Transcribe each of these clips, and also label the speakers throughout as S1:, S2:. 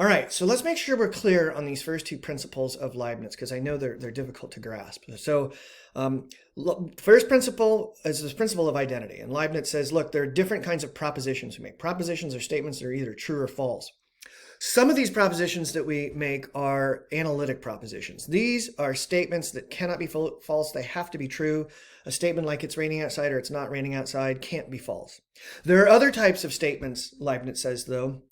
S1: All right, so let's make sure we're clear on these first two principles of Leibniz, because I know they're difficult to grasp. So, first principle is this principle of identity. And Leibniz says, look, there are different kinds of propositions we make. Propositions are statements that are either true or false. Some of these propositions that we make are analytic propositions. These are statements that cannot be false. They have to be true. A statement like it's raining outside or it's not raining outside can't be false. There are other types of statements, Leibniz says, though,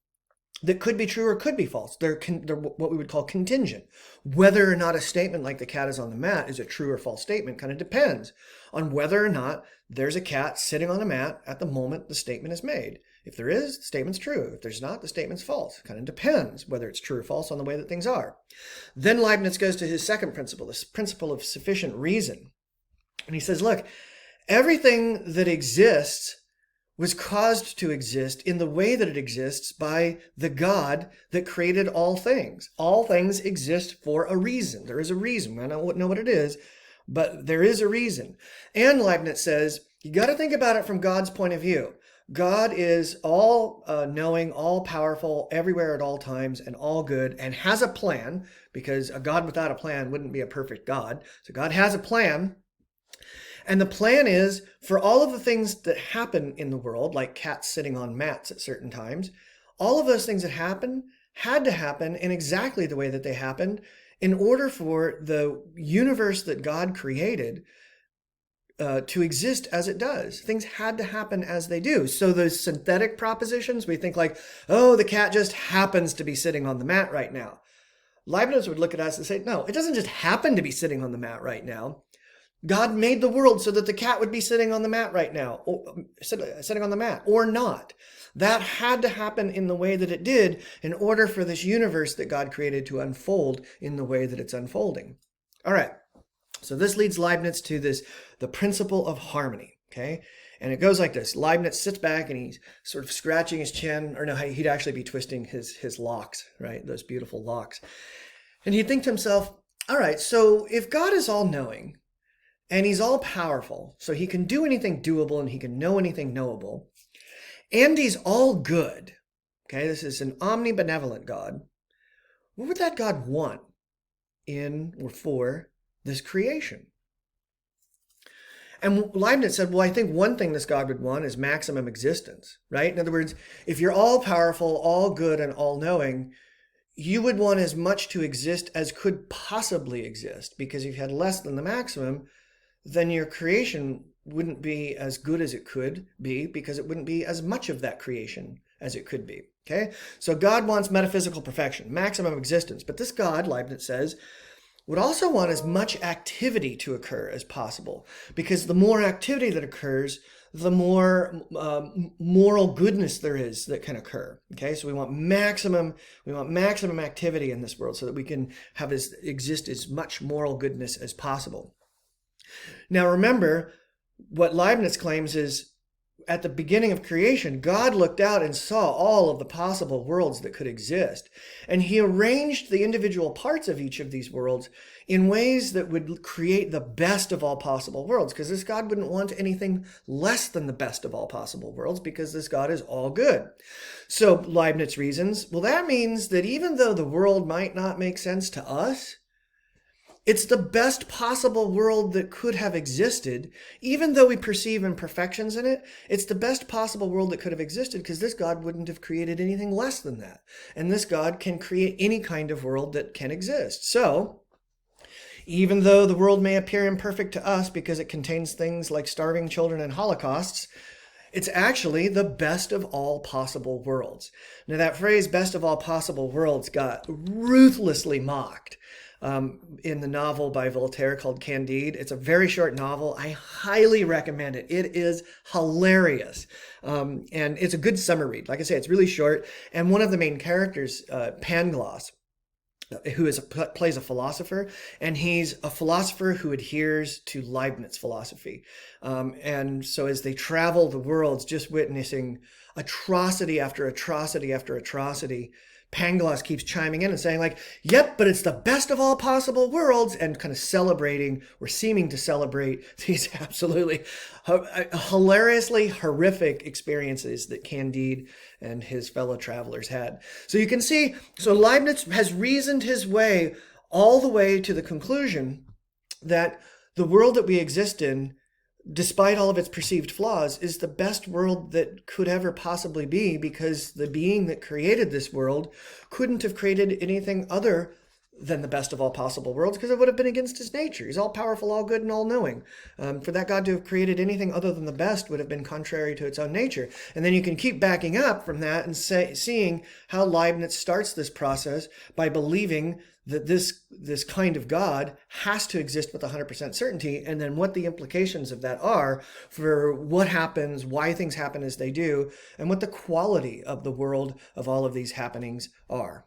S1: that could be true or could be false. They're what we would call contingent. Whether or not a statement like the cat is on the mat is a true or false statement kind of depends on whether or not there's a cat sitting on the mat at the moment the statement is made. If there is, the statement's true. If there's not, the statement's false. It kind of depends whether it's true or false on the way that things are. Then Leibniz goes to his second principle, this principle of sufficient reason. And he says, look, everything that exists was caused to exist in the way that it exists by the God that created all things. All things exist for a reason. There is a reason. I don't know what it is, but there is a reason. And Leibniz says, you got to think about it from God's point of view. God is all knowing, all powerful, everywhere at all times, and all good, and has a plan, because a God without a plan wouldn't be a perfect God. So God has a plan. And the plan is for all of the things that happen in the world, like cats sitting on mats at certain times, all of those things that happen had to happen in exactly the way that they happened in order for the universe that God created to exist as it does. Things had to happen as they do. So those synthetic propositions, we think like, oh, the cat just happens to be sitting on the mat right now. Leibniz would look at us and say, no, it doesn't just happen to be sitting on the mat right now. God made the world so that the cat would be sitting on the mat right now, or sitting on the mat, or not. That had to happen in the way that it did in order for this universe that God created to unfold in the way that it's unfolding. All right, so this leads Leibniz to the principle of harmony, okay? And it goes like this. Leibniz sits back and he's sort of scratching his chin, or no, he'd actually be twisting his locks, right? Those beautiful locks. And he'd think to himself, all right, so if God is all-knowing, and he's all powerful, so he can do anything doable and he can know anything knowable. And he's all good. Okay, this is an omnibenevolent God. What would that God want in or for this creation? And Leibniz said, well, I think one thing this God would want is maximum existence, right? In other words, if you're all powerful, all good, and all knowing, you would want as much to exist as could possibly exist, because if you had less than the maximum, then your creation wouldn't be as good as it could be, because it wouldn't be as much of that creation as it could be. Okay? So God wants metaphysical perfection, maximum existence. But this God, Leibniz says, would also want as much activity to occur as possible, because the more activity that occurs, the more moral goodness there is that can occur. Okay, so we want maximum activity in this world so that we can exist as much moral goodness as possible. Now remember, what Leibniz claims is at the beginning of creation, God looked out and saw all of the possible worlds that could exist. And he arranged the individual parts of each of these worlds in ways that would create the best of all possible worlds, because this God wouldn't want anything less than the best of all possible worlds, because this God is all good. So Leibniz reasons, well, that means that even though the world might not make sense to us, it's the best possible world that could have existed. Even though we perceive imperfections in it, it's the best possible world that could have existed, because this God wouldn't have created anything less than that. And this God can create any kind of world that can exist. So, even though the world may appear imperfect to us because it contains things like starving children and holocausts, it's actually the best of all possible worlds. Now, that phrase, best of all possible worlds, got ruthlessly mocked in the novel by Voltaire called Candide. It's a very short novel. I highly recommend it. It is hilarious. And it's a good summer read. Like I say, it's really short. And one of the main characters, Pangloss, who plays a philosopher, and he's a philosopher who adheres to Leibniz philosophy. And so as they travel the worlds, just witnessing atrocity after atrocity after atrocity Pangloss keeps chiming in and saying like, yep, but it's the best of all possible worlds, and kind of celebrating or seeming to celebrate these absolutely hilariously horrific experiences that Candide and his fellow travelers had. So you can see, so Leibniz has reasoned his way all the way to the conclusion that the world that we exist in, despite all of its perceived flaws, is the best world that could ever possibly be, because the being that created this world couldn't have created anything other than the best of all possible worlds, because it would have been against his nature. He's all powerful, all good, and all knowing. For that God to have created anything other than the best would have been contrary to its own nature. And then you can keep backing up from that and seeing how Leibniz starts this process by believing that this kind of God has to exist with 100% certainty, and then what the implications of that are for what happens, why things happen as they do, and what the quality of the world of all of these happenings are.